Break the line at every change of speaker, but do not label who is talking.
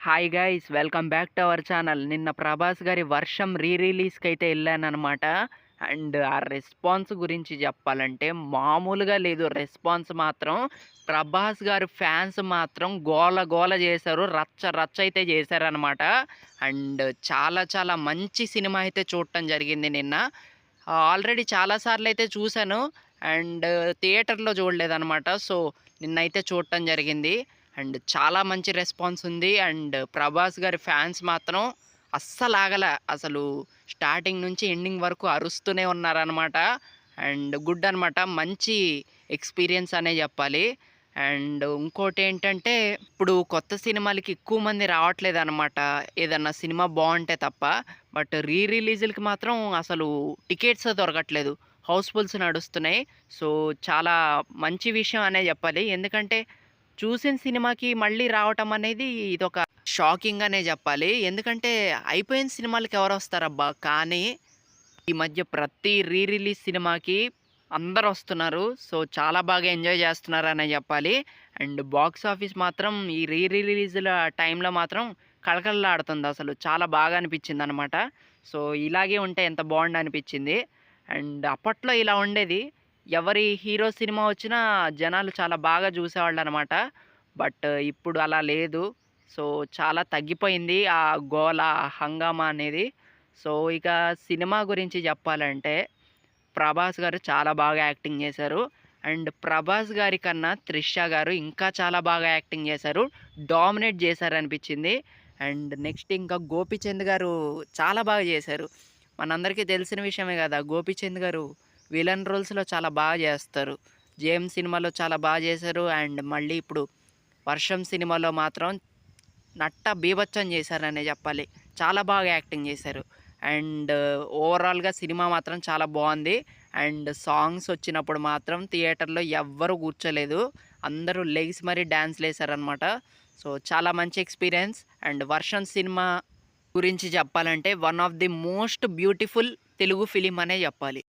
Hi guys welcome back to our channel. నిన్న ప్రభాస్ గారి 'వర్షం' రిలీజ్‌కి అయితే ఎళ్ళాననమాట. అండ్ ఆ రెస్పాన్స్ గురించి చెప్పాలంటే మామూలుగా లేదు. రెస్పాన్స్ మాత్రం ప్రభాస్ గారి ఫ్యాన్స్ మాత్రం గోల గోల చేశారు. రచ్చ రచ్చ అయితే చేశారనమాట. అండ్ చాలా చాలా మంచి సినిమా అయితే చూడటం జరిగింది నిన్న. ఆల్రెడీ చాలా సార్లయితే చూసాను. అండ్ థియేటర్‌లో చూడలేదనమాట. సో, నిన్నైతే చూడటం జరిగింది. అండ్ చాలా మంచి రెస్పాన్స్ ఉంది. అండ్ ప్రభాస్ గారి ఫ్యాన్స్ మాత్రం అస్సలాగల. అసలు స్టార్టింగ్ నుంచి ఎండింగ్ వరకు అరుస్తూనే ఉన్నారనమాట. అండ్ గుడ్ అనమాట. మంచి ఎక్స్‌పీరియన్స్ అనే జెప్పాలి. అండ్ ఇంకోటేంటంటే, ఇప్పుడు కొత్త సినిమాలకి ఎక్కువ మంది రావట్లేదనమాట. ఏదన్నా సినిమా బావుంటే తప్ప. బట్ రిలీజులకి మాత్రం అసలు టికెట్సే దొరకట్లేదు. హౌస్‌ఫుల్స్ నడుస్తున్నాయి. సో, చాలా మంచి విషయం అనే జెప్పాలి. ఎందుకంటే చూసిన సినిమాకి మళ్ళీ రావటం అనేది ఇదొక షాకింగ్ అనే జెప్పాలి. ఎందుకంటే అయిపోయిన సినిమాలకి ఎవరొస్తారబ్బా! కానీ ఈ మధ్య ప్రతి రిలీజ్ సినిమాకి అందరొస్తున్నారు. సో, చాలా బాగా ఎంజాయ్ జేస్తున్నారనే జెప్పాలి. అండ్ బాక్స్ ఆఫీస్ మాత్రం ఈ రిలీజ్‌ల టైంలో మాత్రం కళకళలాడుతుందసలు. చాలా బాగా అనిపిచ్చిందనమాట. సో, ఇలాగే ఉంటే ఎంత బావుండనిపిచ్చింది. అండ్ అప్పట్లో ఇలా ఉండేది. ఎవరి హీరో సినిమా వచ్చినా జనాలు చాలా బాగా జూసేవాళ్ళనమాట. బట్ ఇప్పుడు అలా లేదు. సో, చాలా తగ్గిపోయింది ఆ గోల, హంగామా అనేది. సో, ఇక సినిమా గురించి జెప్పాలంటే 'ప్రభాస్' గారు చాలా బాగా యాక్టింగ్ జేశారు. అండ్ 'ప్రభాస్' గారి కన్నా 'త్రిష' గారు ఇంకా చాలా బాగా యాక్టింగ్ జేశారు. డామినేట్ జేశారనిపిచ్చింది. అండ్ నెక్స్ట్ ఇంకా 'గోపీచంద్' గారు చాలా బాగా జేశారు. మనందరికీ తెలిసిన విషయమే గదా! 'గోపీచంద్' గారు విలన్ రోల్స్‌లో చాలా బాగా జేస్తారు. 'జేమ్స్' సినిమాలో చాలా బాగా జేశారు. అండ్ మళ్ళీ ఇప్పుడు 'వర్షం' సినిమాలో మాత్రం నట్ట బీభత్సం చేశారనే చెప్పాలి. చాలా బాగా యాక్టింగ్ చేశారు. అండ్ ఓవరాల్‌గా సినిమా మాత్రం చాలా బావుంది. అండ్ సాంగ్స్ వచ్చినప్పుడు మాత్రం థియేటర్‌లో ఎవ్వరు కూర్చోలేదు. అందరూ లెగిసి మరీ డాన్స్‌లేసారనమాట. సో, చాలా మంచి ఎక్స్‌పీరియన్స్. అండ్ 'వర్షం' సినిమా గురించి చెప్పాలంటే one of the most beautiful Telugu film అనే చెప్పాలి.